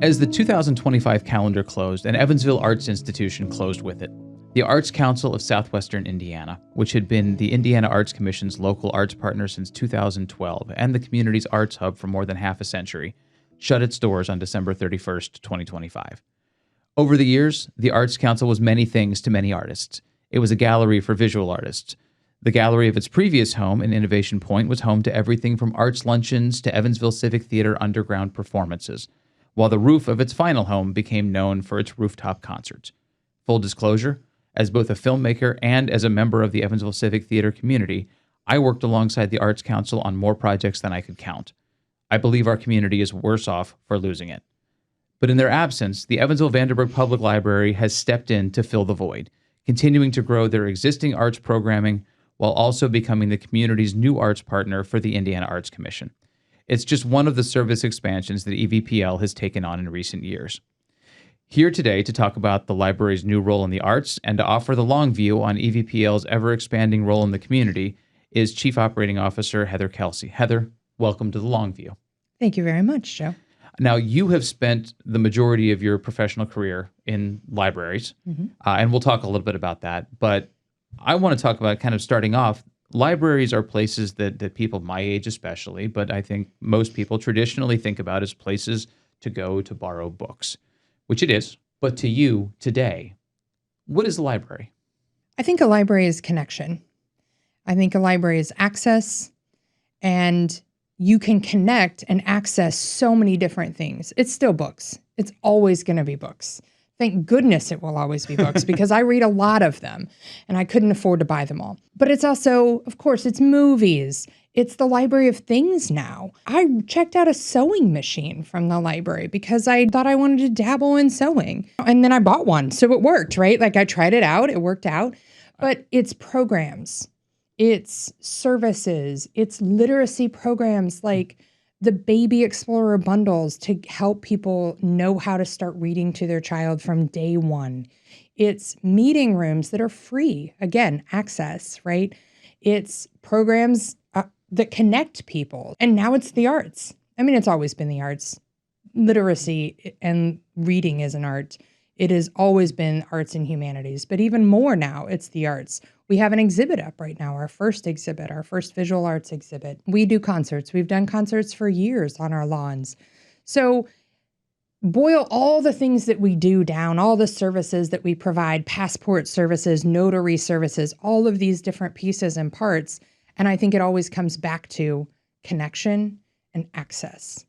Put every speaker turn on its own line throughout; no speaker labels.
As the 2025 calendar closed, an Evansville arts institution closed with it. The Arts Council of Southwestern Indiana, which had been the Indiana Arts Commission's local arts partner since 2012 and the community's arts hub for more than half a century, shut its doors on December 31st, 2025. Over the years, the Arts Council was many things to many artists. It was a gallery for visual artists. The gallery of its previous home in Innovation Point was home to everything from arts luncheons to Evansville Civic Theater underground performances, while the roof of its final home became known for its rooftop concerts. Full disclosure, as both a filmmaker and as a member of the Evansville Civic Theater community, I worked alongside the Arts Council on more projects than I could count. I believe our community is worse off for losing it. But in their absence, the Evansville Vanderburgh Public Library has stepped in to fill the void, continuing to grow their existing arts programming while also becoming the community's new arts partner for the Indiana Arts Commission. It's just one of the service expansions that EVPL has taken on in recent years. Here today to talk about the library's new role in the arts and to offer the long view on EVPL's ever-expanding role in the community is Chief Operating Officer Heather Kelsey. Heather, welcome to the long view.
Thank you very much, Joe.
Now, you have spent the majority of your professional career in libraries, and we'll talk a little bit about that. But I want to talk about kind of starting off. Libraries are places that people my age especially, but I think most people traditionally think about as places to go to borrow books, which it is. But to you today, what is a library?
I think a library is connection. I think a library is access, and you can connect and access so many different things. It's still books. It's always going to be books. Thank goodness it will always be books because I read a lot of them and I couldn't afford to buy them all. But it's also, of course, it's movies. It's the library of things now. I checked out a sewing machine from the library because I thought I wanted to dabble in sewing. And then I bought one. So it worked, right? Like I tried it out. It worked out. But it's programs. It's services. It's literacy programs like the Baby Explorer bundles to help people know how to start reading to their child from day one. It's meeting rooms that are free. Again, access, right? It's programs that connect people. And now it's the arts. I mean, it's always been the arts. Literacy and reading is an art. It has always been arts and humanities, but even more now, it's the arts. We have an exhibit up right now, our first exhibit, our first visual arts exhibit. We do concerts. We've done concerts for years on our lawns. So boil all the things that we do down, all the services that we provide, passport services, notary services, all of these different pieces and parts. And I think it always comes back to connection and access.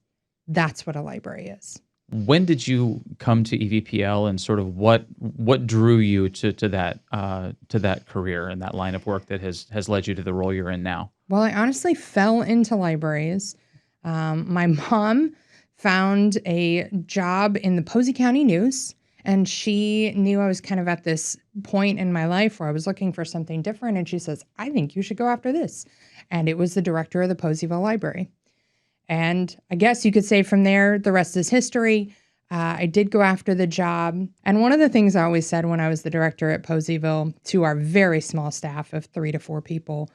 That's what a library is.
When did you come to EVPL, and sort of what drew you to that career and that line of work that has led you to the role you're in now?
Well, I honestly fell into libraries. My mom found a job in the Posey County News, and she knew I was kind of at this point in my life where I was looking for something different, and she says, "I think you should go after this." And it was the director of the Poseyville Library. And I guess you could say from there, the rest is history. I did go after the job. And one of the things I always said when I was the director at Poseyville to our very small staff of 3 to 4 people,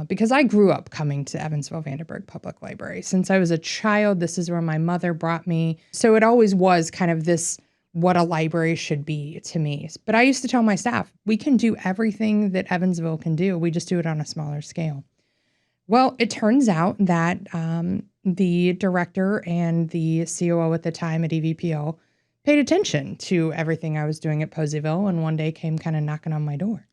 because I grew up coming to Evansville Vanderburgh Public Library. Since I was a child, this is where my mother brought me. So it always was kind of this, what a library should be to me. But I used to tell my staff, we can do everything that Evansville can do. We just do it on a smaller scale. Well, it turns out that the director and the COO at the time at EVPL paid attention to everything I was doing at Poseyville, and one day came kind of knocking on my door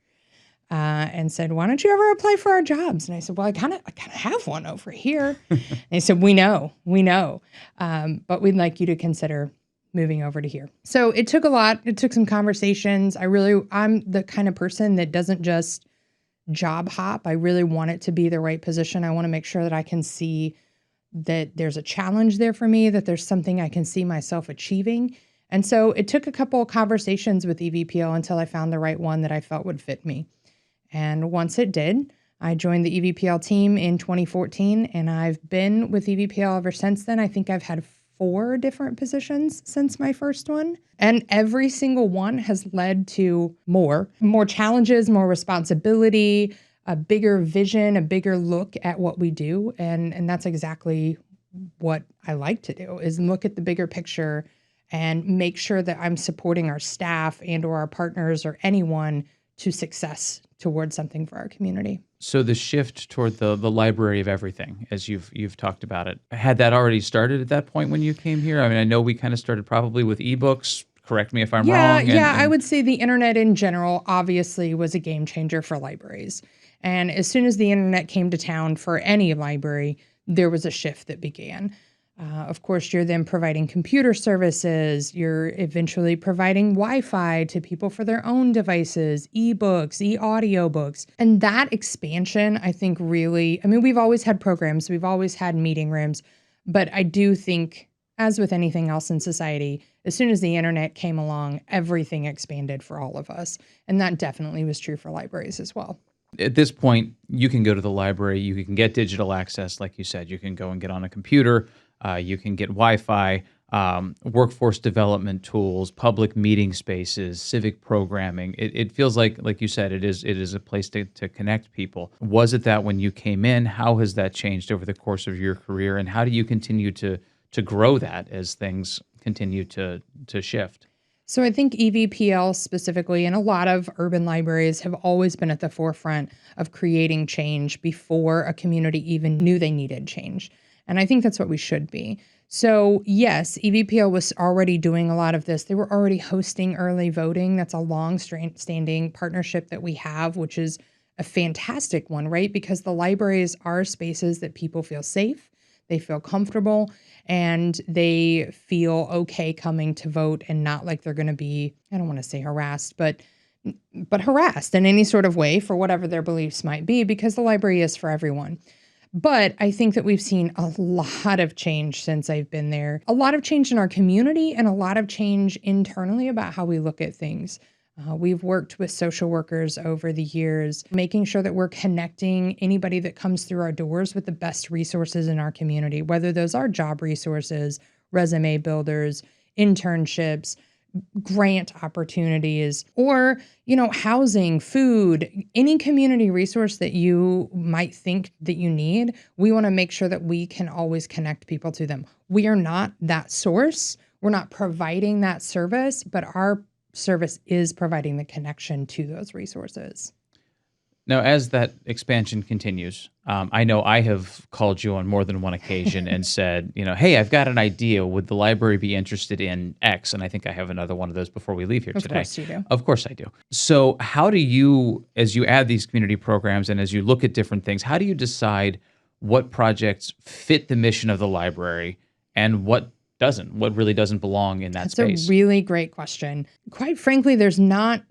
and said, "Why don't you ever apply for our jobs?" And I said, "Well, I kind of have one over here." And they said, we know, but we'd like you to consider moving over to here." So it took a lot. It took some conversations. I'm the kind of person that doesn't just job hop. I really want it to be the right position. I want to make sure that I can see that there's a challenge there for me, that there's something I can see myself achieving. And so it took a couple of conversations with EVPL until I found the right one that I felt would fit me. And once it did, I joined the EVPL team in 2014, and I've been with EVPL ever since then. I think I've had 4 different positions since my first one. And every single one has led to more challenges, more responsibility, a bigger vision, a bigger look at what we do. And that's exactly what I like to do, is look at the bigger picture and make sure that I'm supporting our staff and or our partners or anyone to success towards something for our community.
So the shift toward the library of everything, as you've talked about it, had that already started at that point when you came here? I mean, I know we kind of started probably with ebooks. Correct me if I'm wrong.
I would say the internet in general obviously was a game changer for libraries. And as soon as the internet came to town for any library, there was a shift that began. Of course, you're then providing computer services. You're eventually providing Wi-Fi to people for their own devices, ebooks, e-audiobooks. And that expansion, I think really, I mean, we've always had programs, we've always had meeting rooms, but I do think, as with anything else in society, as soon as the internet came along, everything expanded for all of us. And that definitely was true for libraries as well.
At this point, you can go to the library, you can get digital access, like you said, you can go and get on a computer, you can get Wi-Fi, workforce development tools, public meeting spaces, civic programming. It feels like you said, it is a place to connect people. Was it that when you came in? How has that changed over the course of your career? And how do you continue to grow that as things continue to shift?
So I think EVPL specifically, and a lot of urban libraries have always been at the forefront of creating change before a community even knew they needed change. And I think that's what we should be. So yes, EVPL was already doing a lot of this. They were already hosting early voting. That's a long-standing partnership that we have, which is a fantastic one, right? Because the libraries are spaces that people feel safe, they feel comfortable, and they feel okay coming to vote and not like they're going to be, I don't want to say harassed, but harassed in any sort of way for whatever their beliefs might be, because the library is for everyone. But I think that we've seen a lot of change since I've been there, a lot of change in our community and a lot of change internally about how we look at things. We've worked with social workers over the years, making sure that we're connecting anybody that comes through our doors with the best resources in our community, whether those are job resources, resume builders, internships, grant opportunities, or, housing, food, any community resource that you might think that you need. We want to make sure that we can always connect people to them. We are not that source. We're not providing that service, but our service is providing the connection to those resources.
Now, as that expansion continues, I know I have called you on more than one occasion and said, hey, I've got an idea. Would the library be interested in X? And I think I have another one of those before we leave here today. Of
course you do.
Of course I do. So how do you, as you add these community programs and as you look at different things, how do you decide what projects fit the mission of the library and what doesn't? What really doesn't belong in that space?
That's a really great question. Quite frankly, there's not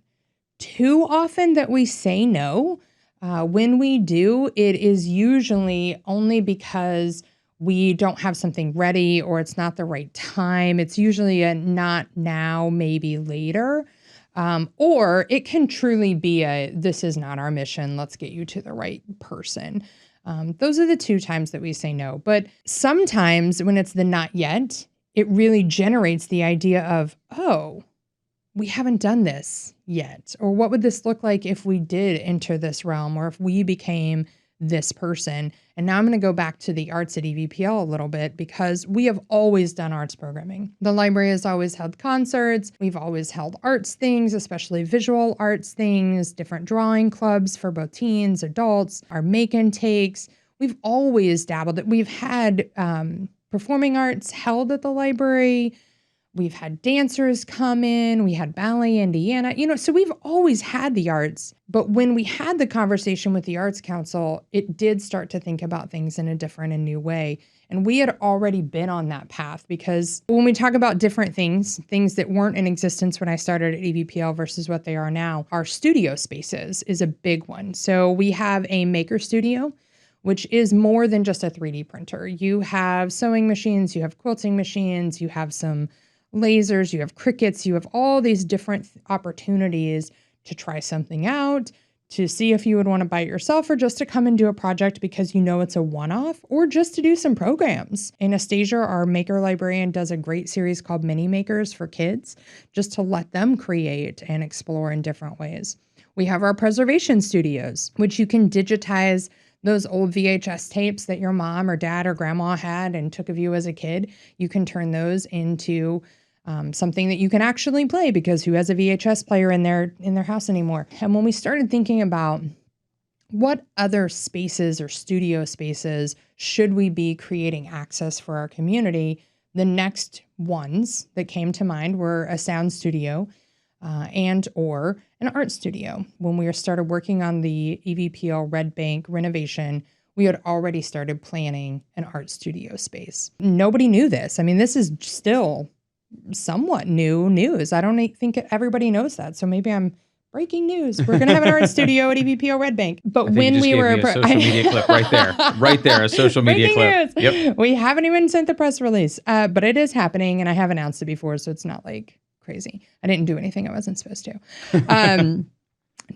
too often that we say no. When we do, it is usually only because we don't have something ready or it's not the right time. It's usually a not now, maybe later. Or it can truly be this is not our mission. Let's get you to the right person. Those are the two times that we say no. But sometimes when it's the not yet, it really generates the idea of, oh, we haven't done this yet. Or what would this look like if we did enter this realm or if we became this person? And now I'm going to go back to the arts at EVPL a little bit because we have always done arts programming. The library has always held concerts. We've always held arts things, especially visual arts things, different drawing clubs for both teens, adults, our make and takes. We've always dabbled. We've had performing arts held at the library. We've had dancers come in. We had Ballet Indiana, so we've always had the arts. But when we had the conversation with the Arts Council, it did start to think about things in a different and new way. And we had already been on that path because when we talk about different things that weren't in existence when I started at EVPL versus what they are now, our studio spaces is a big one. So we have a maker studio, which is more than just a 3D printer. You have sewing machines, you have quilting machines, you have some lasers, you have crickets, you have all these different opportunities to try something out, to see if you would want to buy it yourself or just to come and do a project because it's a one-off or just to do some programs. Anastasia, our maker librarian, does a great series called Mini Makers for kids just to let them create and explore in different ways. We have our preservation studios, which you can digitize those old VHS tapes that your mom or dad or grandma had and took of you as a kid. You can turn those into something that you can actually play, because who has a VHS player in their house anymore? And when we started thinking about what other spaces or studio spaces should we be creating access for our community, the next ones that came to mind were a sound studio and or an art studio. When we started working on the EVPL Red Bank renovation, we had already started planning an art studio space. Nobody knew this. I mean, this is still somewhat new news. I don't think everybody knows that. So maybe I'm breaking news. We're going to have an art studio at EVPO Red Bank. But when we were
a social media clip right there, a social media clip.
News.
Yep.
We haven't even sent the press release, but it is happening, and I have announced it before, so it's not like crazy. I didn't do anything I wasn't supposed to.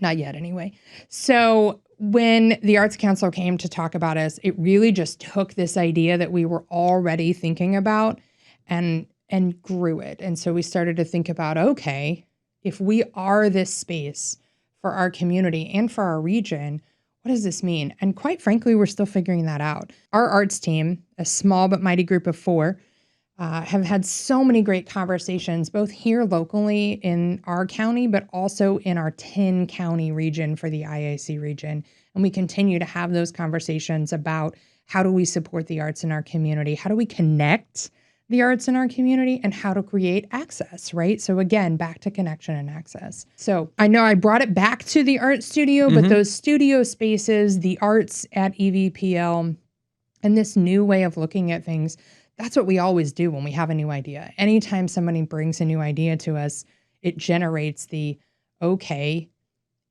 Not yet, anyway. So when the Arts Council came to talk about us, it really just took this idea that we were already thinking about and grew it. And so we started to think about, okay, if we are this space for our community and for our region, what does this mean? And quite frankly, we're still figuring that out. Our arts team, a small but mighty group of 4, have had so many great conversations, both here locally in our county, but also in our 10-county region for the IAC region. And we continue to have those conversations about how do we support the arts in our community? How do we connect the arts in our community, and how to create access, right? So again, back to connection and access. So I know I brought it back to the art studio, but those studio spaces, the arts at EVPL, and this new way of looking at things, that's what we always do when we have a new idea. Anytime somebody brings a new idea to us, it generates the okay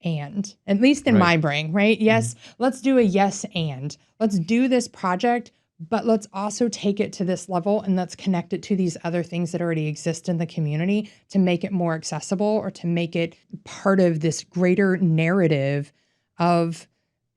and, at least in my brain, right? Yes, let's do a yes and. Let's do this project, but let's also take it to this level and let's connect it to these other things that already exist in the community to make it more accessible or to make it part of this greater narrative of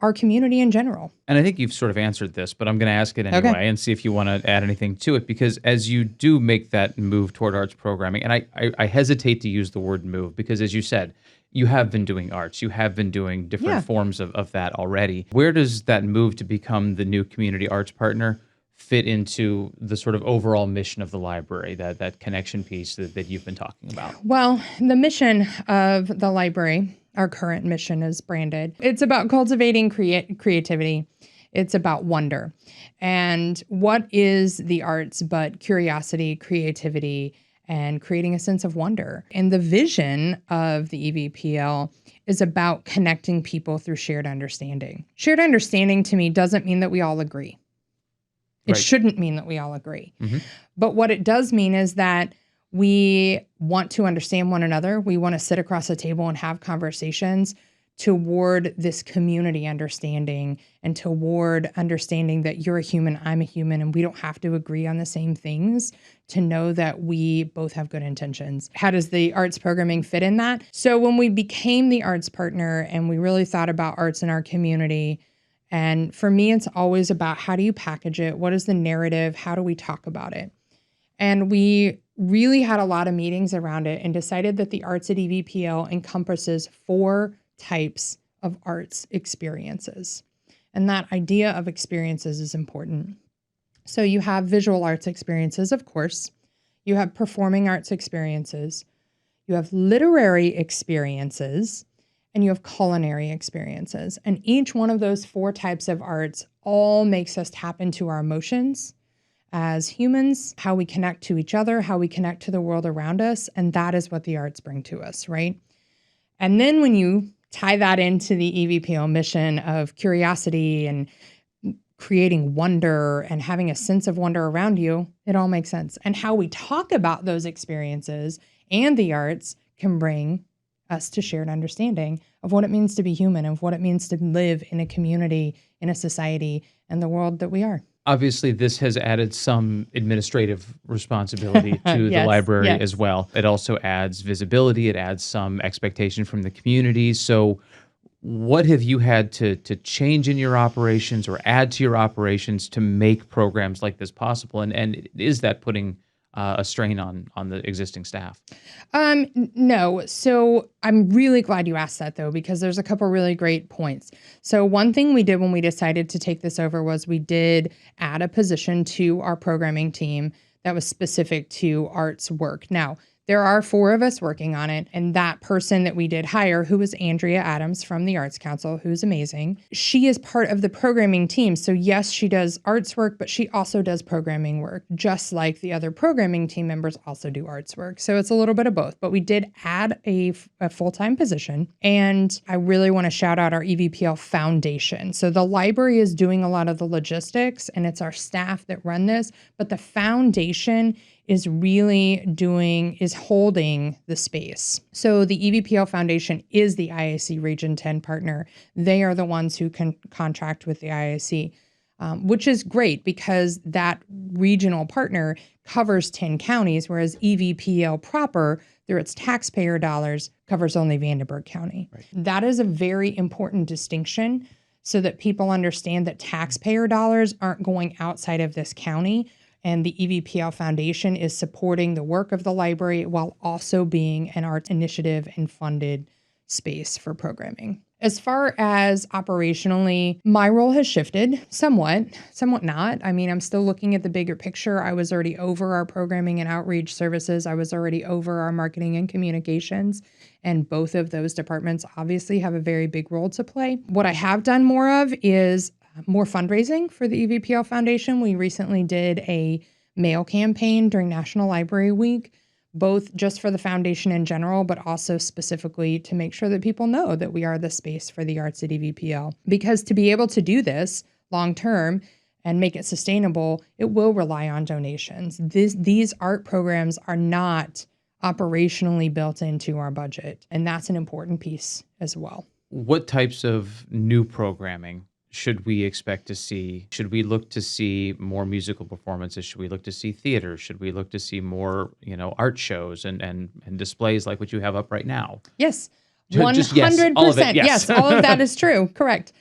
our community in general.
And I think you've sort of answered this, but I'm going to ask it anyway and see if you want to add anything to it, because as you do make that move toward arts programming, and I hesitate to use the word move because, as you said, you have been doing arts. You have been doing different forms of that already. Where does that move to become the new community arts partner fit into the sort of overall mission of the library, that connection piece that you've been talking about?
Well, the mission of the library, our current mission is branded. It's about cultivating creativity. It's about wonder. And what is the arts but curiosity, creativity, and creating a sense of wonder? And the vision of the EVPL is about connecting people through shared understanding. Shared understanding to me doesn't mean that we all agree. It shouldn't mean that we all agree. But what it does mean is that we want to understand one another. We want to sit across a table and have conversations toward this community understanding and toward understanding that you're a human, I'm a human, and we don't have to agree on the same things to know that we both have good intentions. How does the arts programming fit in that? So when we became the arts partner and we really thought about arts in our community, and for me, it's always about how do you package it? What is the narrative? How do we talk about it? And we really had a lot of meetings around it and decided that the arts at EVPL encompasses 4 types of arts experiences. And that idea of experiences is important. So you have visual arts experiences, of course. You have performing arts experiences. You have literary experiences. And you have culinary experiences. And each one of those 4 types of arts all makes us tap into our emotions as humans, how we connect to each other, how we connect to the world around us. And that is what the arts bring to us, right? And then when you tie that into the EVPL mission of curiosity and creating wonder and having a sense of wonder around you, it all makes sense. And how we talk about those experiences and the arts can bring us to shared understanding of what it means to be human, of what it means to live in a community, in a society, and the world that we are.
Obviously, this has added some administrative responsibility to the library as well. It also adds visibility. It adds some expectation from the community. So what have you had to change in your operations or add to your operations to make programs like this possible? And is that putting a strain on the existing staff?
No. So I'm really glad you asked that, though, because there's a couple really great points. So one thing we did when we decided to take this over was we did add a position to our programming team that was specific to arts work. Now, there are 4 of us working on it, and that person that we did hire, who was Andrea Adams from the Arts Council, who's amazing, she is part of the programming team. So yes, she does arts work, but she also does programming work, just like the other programming team members also do arts work. So it's a little bit of both, but we did add a full-time position. And I really want to shout out our EVPL Foundation. So the library is doing a lot of the logistics, and it's our staff that run this, but the foundation is holding the space. So the EVPL Foundation is the IAC Region 10 partner. They are the ones who can contract with the IAC, which is great because that regional partner covers 10 counties, whereas EVPL proper, through its taxpayer dollars, covers only Vanderburgh County. Right. That is a very important distinction so that people understand that taxpayer dollars aren't going outside of this county. And the EVPL Foundation is supporting the work of the library while also being an arts initiative and funded space for programming. As far as operationally, my role has shifted somewhat not. I mean, I'm still looking at the bigger picture. I was already over our programming and outreach services. I was already over our marketing and communications. And both of those departments obviously have a very big role to play. What I have done more of is more fundraising for the EVPL Foundation. We recently did a mail campaign during National Library Week, both just for the foundation in general, but also specifically to make sure that people know that we are the space for the arts at EVPL. Because to be able to do this long term and make it sustainable, it will rely on donations. These art programs are not operationally built into our budget, and that's an important piece as well.
What types of new programming should we expect to see? Should we look to see more musical performances? Should we look to see theater? Should we look to see more, art shows and displays like what you have up right now?
Yes. 100%. Yes, all of that is true. Correct.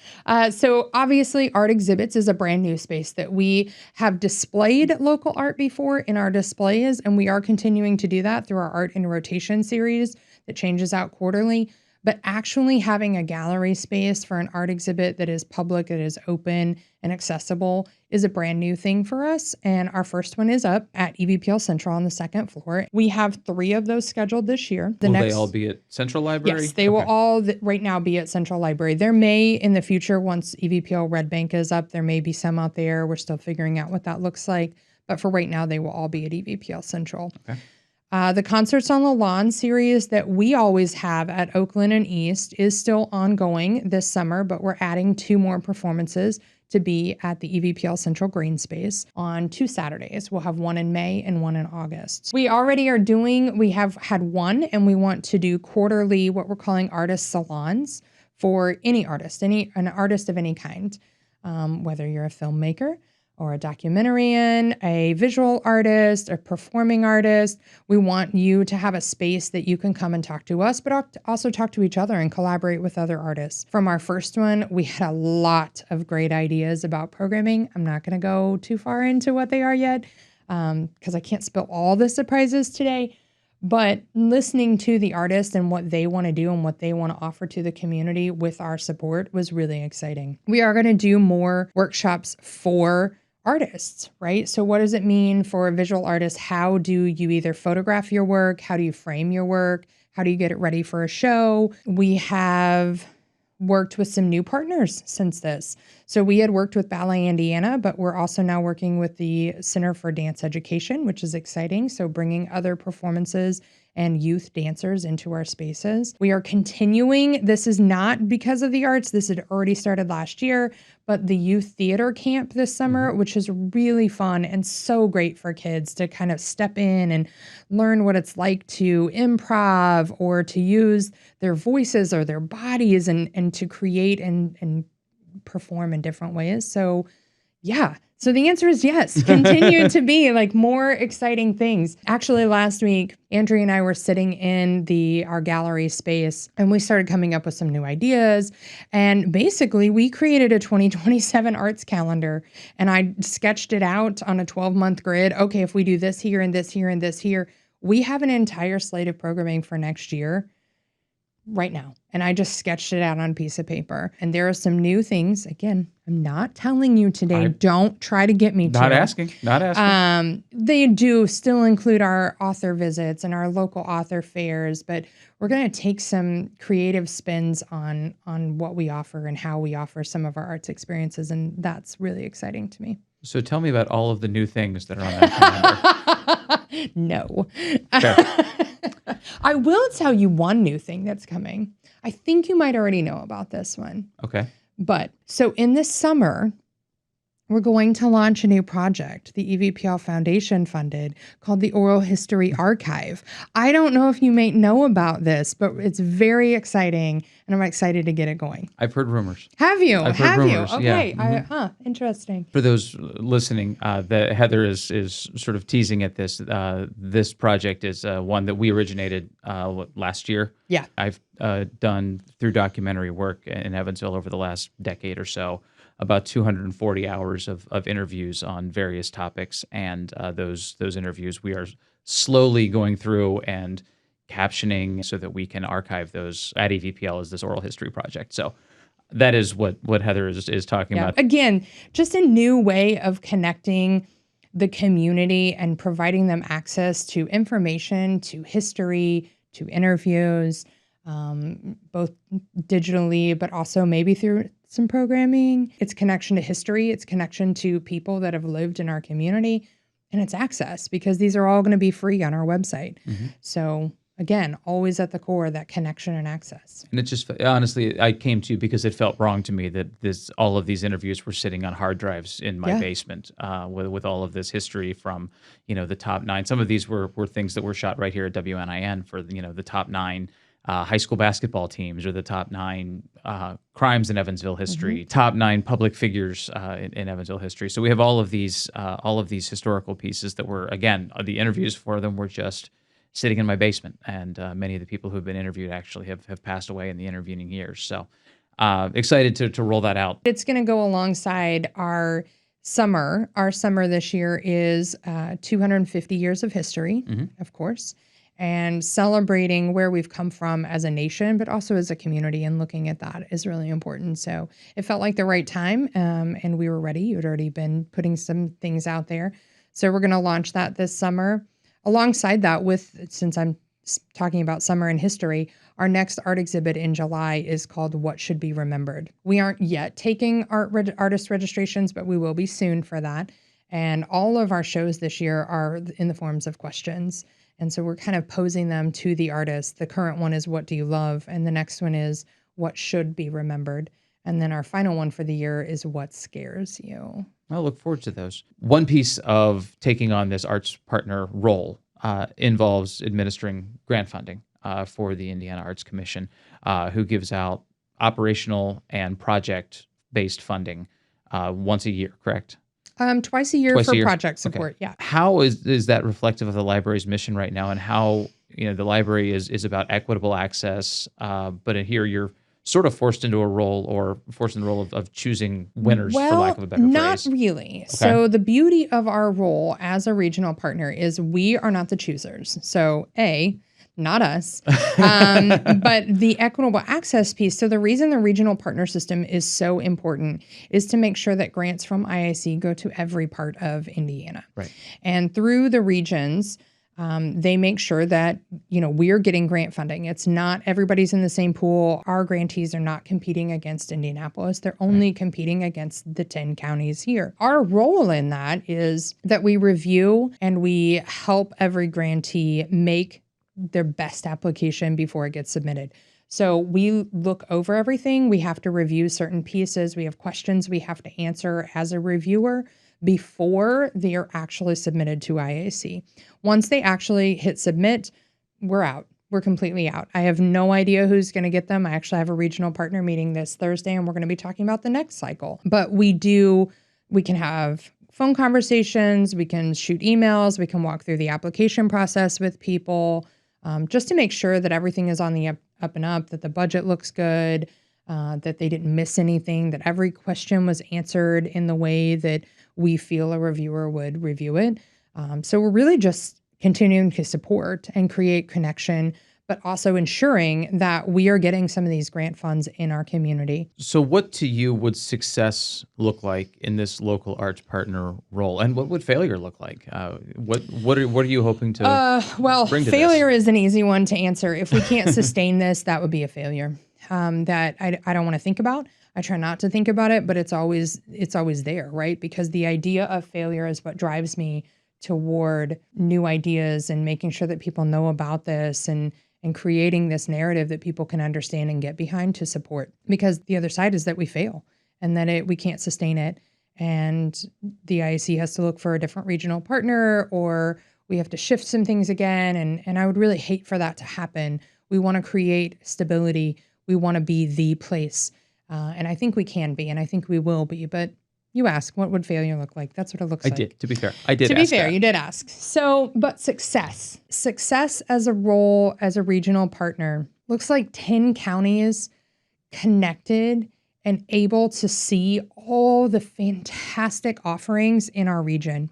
So obviously Art Exhibits is a brand new space that we have displayed local art before in our displays, and we are continuing to do that through our Art in Rotation series that changes out quarterly. But actually having a gallery space for an art exhibit that is public, that is open and accessible is a brand new thing for us. And our first one is up at EVPL Central on the 2nd floor. We have 3 of those scheduled this year.
Will they all be at Central Library?
Yes, they will all right now be at Central Library. There may in the future, once EVPL Red Bank is up, there may be some out there. We're still figuring out what that looks like. But for right now, they will all be at EVPL Central. Okay. The Concerts on the Lawn series that we always have at Oakland and East is still ongoing this summer, but we're adding 2 more performances to be at the EVPL Central Green Space on 2 Saturdays. We'll have one in May and one in August. We have had one, and we want to do quarterly, what we're calling artist salons for any artist, an artist of any kind, whether you're a filmmaker or a documentarian, a visual artist, a performing artist. We want you to have a space that you can come and talk to us, but also talk to each other and collaborate with other artists. From our first one, we had a lot of great ideas about programming. I'm not going to go too far into what they are yet because I can't spill all the surprises today. But listening to the artist and what they want to do and what they want to offer to the community with our support was really exciting. We are going to do more workshops for artists, right? So what does it mean for a visual artist? How do you either photograph your work? How do you frame your work? How do you get it ready for a show? We have worked with some new partners since this. So we had worked with Ballet Indiana, but we're also now working with the Center for Dance Education, which is exciting. So bringing other performances and youth dancers into our spaces. We are continuing. This is not because of the arts. This had already started last year, but the youth theater camp this summer, which is really fun and so great for kids to kind of step in and learn what it's like to improv or to use their voices or their bodies and to create and perform in different ways. So yeah. So the answer is yes. Continue to be like more exciting things. Actually, last week, Andrea and I were sitting in our gallery space and we started coming up with some new ideas. And basically, we created a 2027 arts calendar and I sketched it out on a 12-month grid. Okay, if we do this here and this here and this here, we have an entire slate of programming for next year right now. And I just sketched it out on a piece of paper. And there are some new things. Again, I'm not telling you today. Don't try to get me to.
Not asking.
They do still include our author visits and our local author fairs, but we're going to take some creative spins on what we offer and how we offer some of our arts experiences. And that's really exciting to me.
So tell me about all of the new things that are on that calendar.
No.
Okay.
I will tell you one new thing that's coming. I think you might already know about this one.
Okay.
But so in this summer, we're going to launch a new project the EVPL Foundation funded called the Oral History Archive. I don't know if you may know about this, but it's very exciting, and I'm excited to get it going.
I've heard rumors.
Have you?
I've heard rumors.
Okay.
Yeah. Mm-hmm.
Interesting.
For those listening, that Heather is sort of teasing at this. This project is one that we originated last year.
Yeah.
I've done through documentary work in Evansville over the last decade or so, about 240 hours of interviews on various topics, and those interviews we are slowly going through and captioning so that we can archive those at EVPL as this oral history project. So that is what Heather is talking about.
Again, just a new way of connecting the community and providing them access to information, to history, to interviews, both digitally, but also maybe through some programming. It's connection to history. It's connection to people that have lived in our community, and it's access, because these are all going to be free on our website. Mm-hmm. So again, always at the core, that connection and access.
And it just, honestly, I came to you because it felt wrong to me that all of these interviews were sitting on hard drives in my basement with all of this history from, the top 9. Some of these were things that were shot right here at WNIN for, the top 9 high school basketball teams, or the top 9 crimes in Evansville history, top 9 public figures in Evansville history. So we have all of these historical pieces that were, again, the interviews for them were just sitting in my basement, and many of the people who have been interviewed actually have passed away in the intervening years. So excited to roll that out.
It's going to go alongside our summer. Our summer this year is 250 years of history, of course, and celebrating where we've come from as a nation, but also as a community, and looking at that is really important. So it felt like the right time, and we were ready. You had already been putting some things out there. So we're going to launch that this summer. Alongside that, since I'm talking about summer in history, our next art exhibit in July is called What Should Be Remembered. We aren't yet taking artist registrations, but we will be soon for that. And all of our shows this year are in the forms of questions. And so we're kind of posing them to the artists. The current one is, what do you love? And the next one is, what should be remembered? And then our final one for the year is, what scares you?
I look forward to those. One piece of taking on this arts partner role involves administering grant funding for the Indiana Arts Commission, who gives out operational and project-based funding once a year, correct?
Twice a year for project support,
okay. Yeah. How is that reflective of the library's mission right now, and how the library is about equitable access, but here you're sort of forced into a role, or forced in the role of choosing winners, for lack of a better phrase?
Not really. Okay. So the beauty of our role as a regional partner is we are not the choosers. So not us, but the equitable access piece. So the reason the regional partner system is so important is to make sure that grants from IIC go to every part of Indiana.
Right.
And through the regions, they make sure that, we're getting grant funding. It's not everybody's in the same pool. Our grantees are not competing against Indianapolis. They're only competing against the 10 counties here. Our role in that is that we review and we help every grantee make their best application before it gets submitted. So we look over everything. We have to review certain pieces. We have questions we have to answer as a reviewer before they are actually submitted to IAC. Once they actually hit submit, we're out. We're completely out. I have no idea who's going to get them. I actually have a regional partner meeting this Thursday, and we're going to be talking about the next cycle. But we can have phone conversations, we can shoot emails, we can walk through the application process with people, just to make sure that everything is on the up and up, that the budget looks good, that they didn't miss anything, that every question was answered in the way that we feel a reviewer would review it. So we're really just continuing to support and create connection, but also ensuring that we are getting some of these grant funds in our community.
So what to you would success look like in this local arts partner role? And what would failure look like? What are you hoping to bring to
failure
this?
is an easy one to answer. If we can't sustain this, that would be a failure that I don't want to think about. I try not to think about it, but it's always there, right? Because the idea of failure is what drives me toward new ideas and making sure that people know about this and creating this narrative that people can understand and get behind to support. Because the other side is that we fail and that we can't sustain it. And the IAC has to look for a different regional partner, or we have to shift some things again. And I would really hate for that to happen. We want to create stability. We want to be the place. And I think we can be, and I think we will be. But you ask, what would failure look like? That's what it looks like.
I did, to be fair. I did
To be
ask
fair,
that.
you did ask. So, but success as a role, as a regional partner, looks like 10 counties connected and able to see all the fantastic offerings in our region.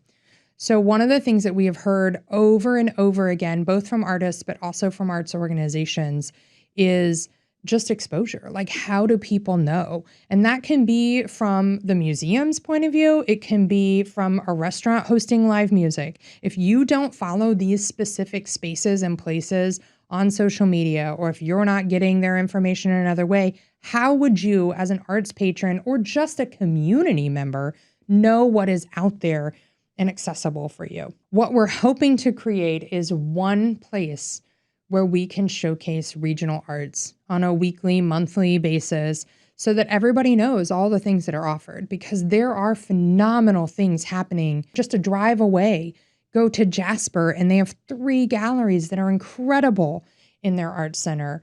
So one of the things that we have heard over and over again, both from artists, but also from arts organizations, is just exposure. Like, how do people know? And that can be from the museum's point of view. It can be from a restaurant hosting live music. If you don't follow these specific spaces and places on social media, or if you're not getting their information in another way, how would you, as an arts patron or just a community member, know what is out there and accessible for you? What we're hoping to create is one place where we can showcase regional arts on a weekly, monthly basis so that everybody knows all the things that are offered, because there are phenomenal things happening just a drive away. Go to Jasper and they have 3 galleries that are incredible in their arts center.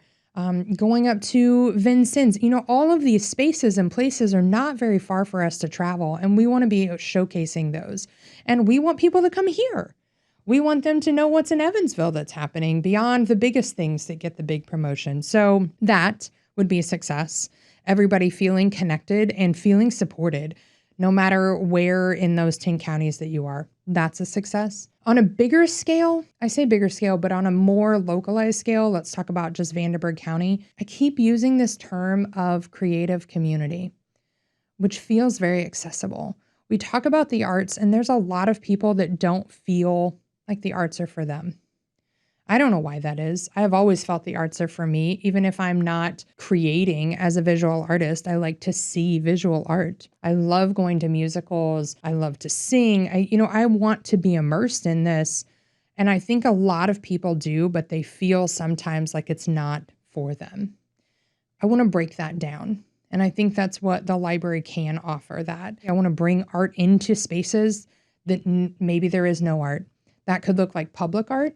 Going up to Vincennes, all of these spaces and places are not very far for us to travel, and we want to be showcasing those. And we want people to come here. We want them to know what's in Evansville that's happening beyond the biggest things that get the big promotion. So that would be a success. Everybody feeling connected and feeling supported, no matter where in those 10 counties that you are. That's a success. On a bigger scale, I say bigger scale, but on a more localized scale, let's talk about just Vanderburgh County. I keep using this term of creative community, which feels very accessible. We talk about the arts, and there's a lot of people that don't feel like the arts are for them. I don't know why that is. I have always felt the arts are for me. Even if I'm not creating as a visual artist, I like to see visual art. I love going to musicals. I love to sing. I want to be immersed in this. And I think a lot of people do, but they feel sometimes like it's not for them. I want to break that down. And I think that's what the library can offer, that. I want to bring art into spaces that maybe there is no art. That could look like public art.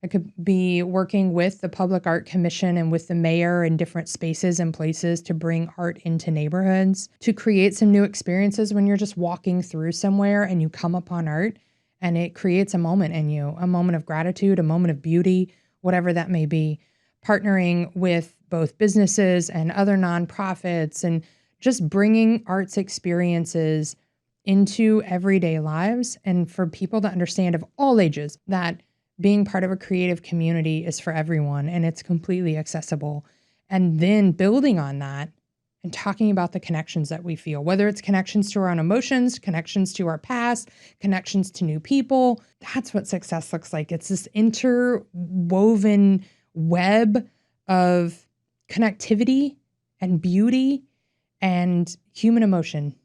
It could be working with the Public Art Commission and with the mayor in different spaces and places to bring art into neighborhoods, to create some new experiences when you're just walking through somewhere and you come upon art and it creates a moment in you, a moment of gratitude, a moment of beauty, whatever that may be. Partnering with both businesses and other nonprofits and just bringing arts experiences into everyday lives, and for people to understand of all ages that being part of a creative community is for everyone and it's completely accessible. And then building on that and talking about the connections that we feel, whether it's connections to our own emotions, connections to our past, connections to new people. That's what success looks like. It's this interwoven web of connectivity and beauty and human emotion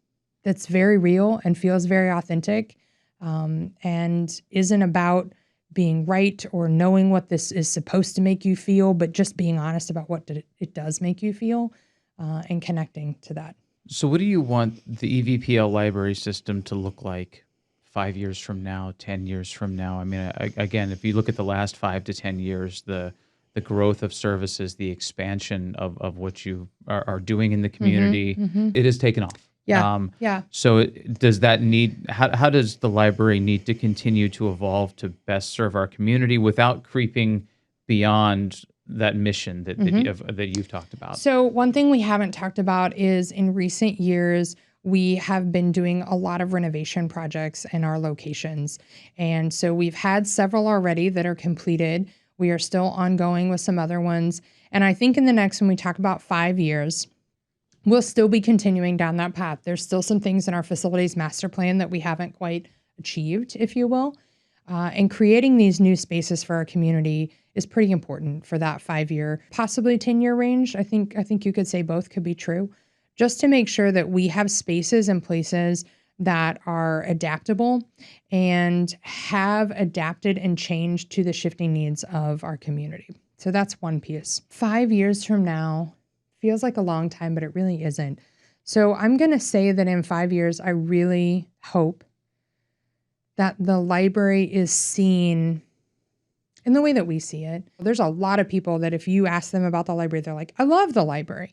that's very real and feels very authentic, and isn't about being right or knowing what this is supposed to make you feel, but just being honest about what it does make you feel, and connecting to that.
So what do you want the EVPL library system to look like 5 years from now, 10 years from now? I mean, again, if you look at the last 5 to 10 years, the growth of services, the expansion of what you are doing in the community, it has taken off.
Yeah.
So does that how does the library need to continue to evolve to best serve our community without creeping beyond that mission that you've talked about?
So one thing we haven't talked about is in recent years, we have been doing a lot of renovation projects in our locations. And so we've had several already that are completed. We are still ongoing with some other ones. And I think in the next, when we talk about 5 years, we'll still be continuing down that path. There's still some things in our facilities master plan that we haven't quite achieved, if you will. And creating these new spaces for our community is pretty important for that 5-year, possibly 10-year range. I think you could say both could be true, just to make sure that we have spaces and places that are adaptable and have adapted and changed to the shifting needs of our community. So that's one piece. 5 years from now feels like a long time, but it really isn't. So I'm going to say that in 5 years, I really hope that the library is seen in the way that we see it. There's a lot of people that if you ask them about the library, they're like, I love the library.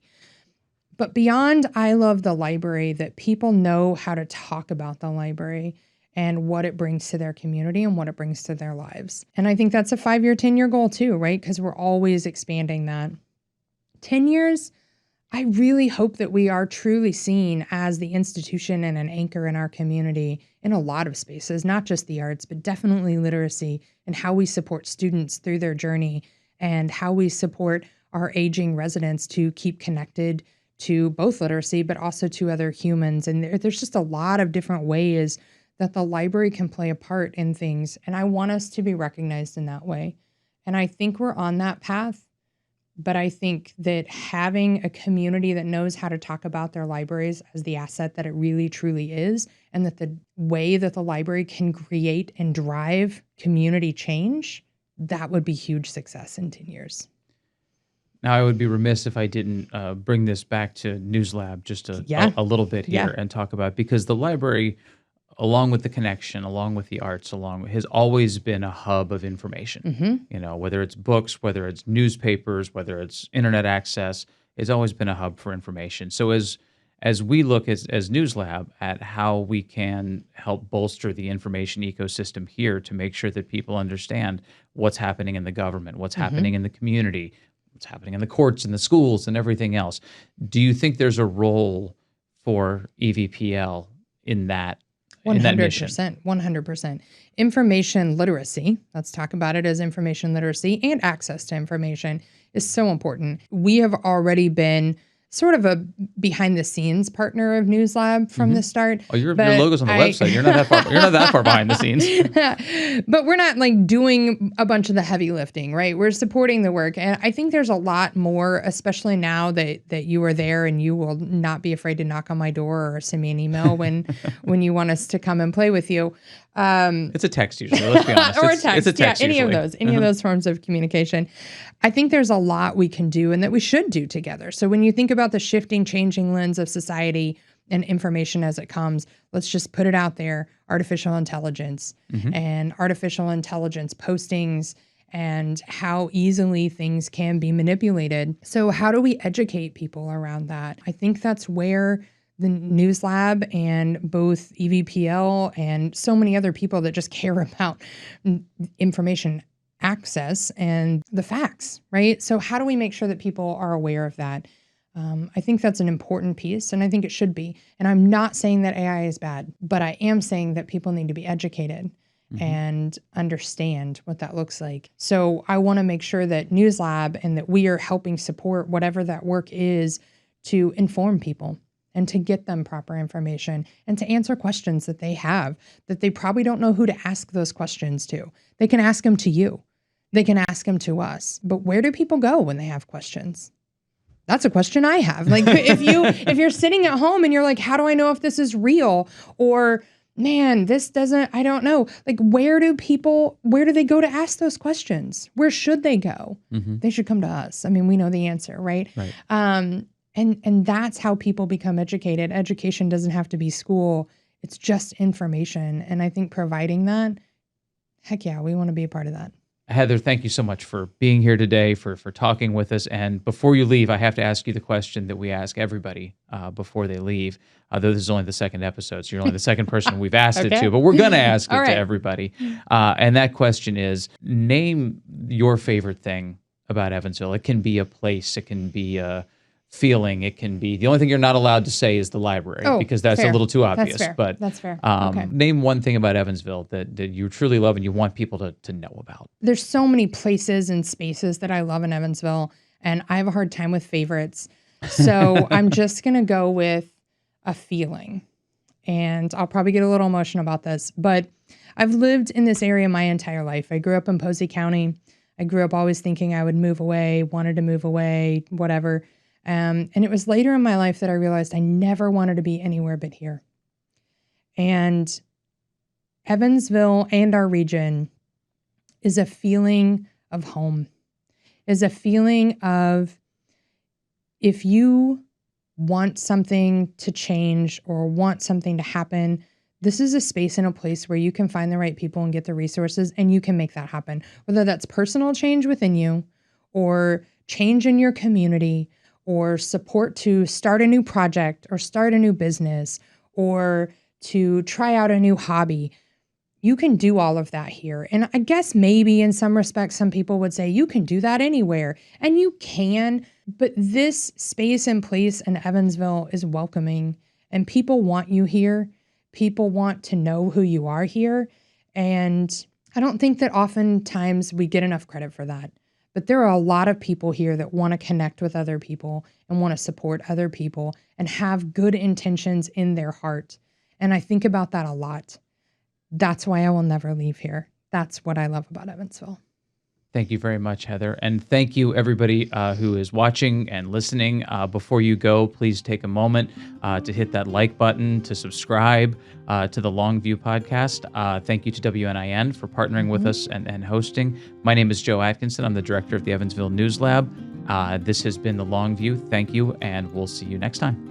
But beyond I love the library, that people know how to talk about the library and what it brings to their community and what it brings to their lives. And I think that's a 5-year, 10-year goal too, right? Because we're always expanding that. 10 years, I really hope that we are truly seen as the institution and an anchor in our community in a lot of spaces, not just the arts, but definitely literacy and how we support students through their journey and how we support our aging residents to keep connected to both literacy, but also to other humans. And there's just a lot of different ways that the library can play a part in things. And I want us to be recognized in that way. And I think we're on that path. But I think that having a community that knows how to talk about their libraries as the asset that it really truly is, and that the way that the library can create and drive community change, that would be huge success in 10 years.
Now, I would be remiss if I didn't bring this back to NewsLab just a little bit here and talk about, because the library, along with the connection, along with the arts, has always been a hub of information.
Mm-hmm.
You know, whether it's books, whether it's newspapers, whether it's internet access, it's always been a hub for information. So as we look as NewsLab at how we can help bolster the information ecosystem here to make sure that people understand what's happening in the government, what's happening in the community, what's happening in the courts and the schools and everything else, do you think there's a role for EVPL in that?
100%. 100%. Information literacy, let's talk about it as information literacy, and access to information is so important. We have already been sort of a behind-the-scenes partner of NewsLab from the start.
Oh, your logo's on the website. You're not that far. You're not that far behind the scenes.
But we're not like doing a bunch of the heavy lifting, right? We're supporting the work, and I think there's a lot more, especially now that you are there, and you will not be afraid to knock on my door or send me an email when you want us to come and play with you.
It's a text usually. Let's be honest.
Or a text.
It's a text.
Any
usually.
of those forms of communication. I think there's a lot we can do and that we should do together. So when you think about the shifting, changing lens of society and information as it comes, let's just put it out there: artificial intelligence and artificial intelligence postings and how easily things can be manipulated. So how do we educate people around that? I think that's where the NewsLab and both EVPL and so many other people that just care about information access and the facts, right? So how do we make sure that people are aware of that? I think that's an important piece, and I think it should be. And I'm not saying that AI is bad, but I am saying that people need to be educated and understand what that looks like. So I want to make sure that NewsLab and that we are helping support whatever that work is to inform people and to get them proper information and to answer questions that they have that they probably don't know who to ask those questions to. They can ask them to you. They can ask them to us. But where do people go when they have questions? That's a question I have. Like if you're sitting at home and you're like, how do I know if this is real? Or, man, I don't know. Like, where do they go to ask those questions? Where should they go? They should come to us. I mean, we know the answer, right? And that's how people become educated. Education doesn't have to be school. It's just information. And I think providing that, heck yeah, we want to be a part of that.
Heather, thank you so much for being here today, for talking with us. And before you leave, I have to ask you the question that we ask everybody before they leave, though this is only the second episode, so you're only the second person we've asked it to, but we're going to ask it to everybody. And that question is, name your favorite thing about Evansville. It can be a place, it can be a feeling. It can be, the only thing you're not allowed to say is the library, because that's
fair.
a little too obvious.
That's fair.
But
that's fair. Okay.
Name one thing about Evansville that you truly love and you want people to know about.
There's so many places and spaces that I love in Evansville, and I have a hard time with favorites. So I'm just going to go with a feeling. And I'll probably get a little emotional about this, but I've lived in this area my entire life. I grew up in Posey County. I grew up always thinking I would move away, wanted to move away, whatever. And it was later in my life that I realized I never wanted to be anywhere but here. And Evansville and our region is a feeling of home, is a feeling of, if you want something to change or want something to happen, this is a space and a place where you can find the right people and get the resources, and you can make that happen. Whether that's personal change within you, or change in your community, or support to start a new project or start a new business, or to try out a new hobby. You can do all of that here. And I guess maybe in some respects, some people would say you can do that anywhere, and you can, but this space and place in Evansville is welcoming, and people want you here. People want to know who you are here. And I don't think that oftentimes we get enough credit for that. But there are a lot of people here that want to connect with other people and want to support other people and have good intentions in their heart. And I think about that a lot. That's why I will never leave here. That's what I love about Evansville.
Thank you very much, Heather. And thank you, everybody who is watching and listening. Before you go, please take a moment to hit that like button, to subscribe to the Longview podcast. Thank you to WNIN for partnering with us and hosting. My name is Joe Atkinson. I'm the director of the Evansville NewsLab. This has been the Longview. Thank you, and we'll see you next time.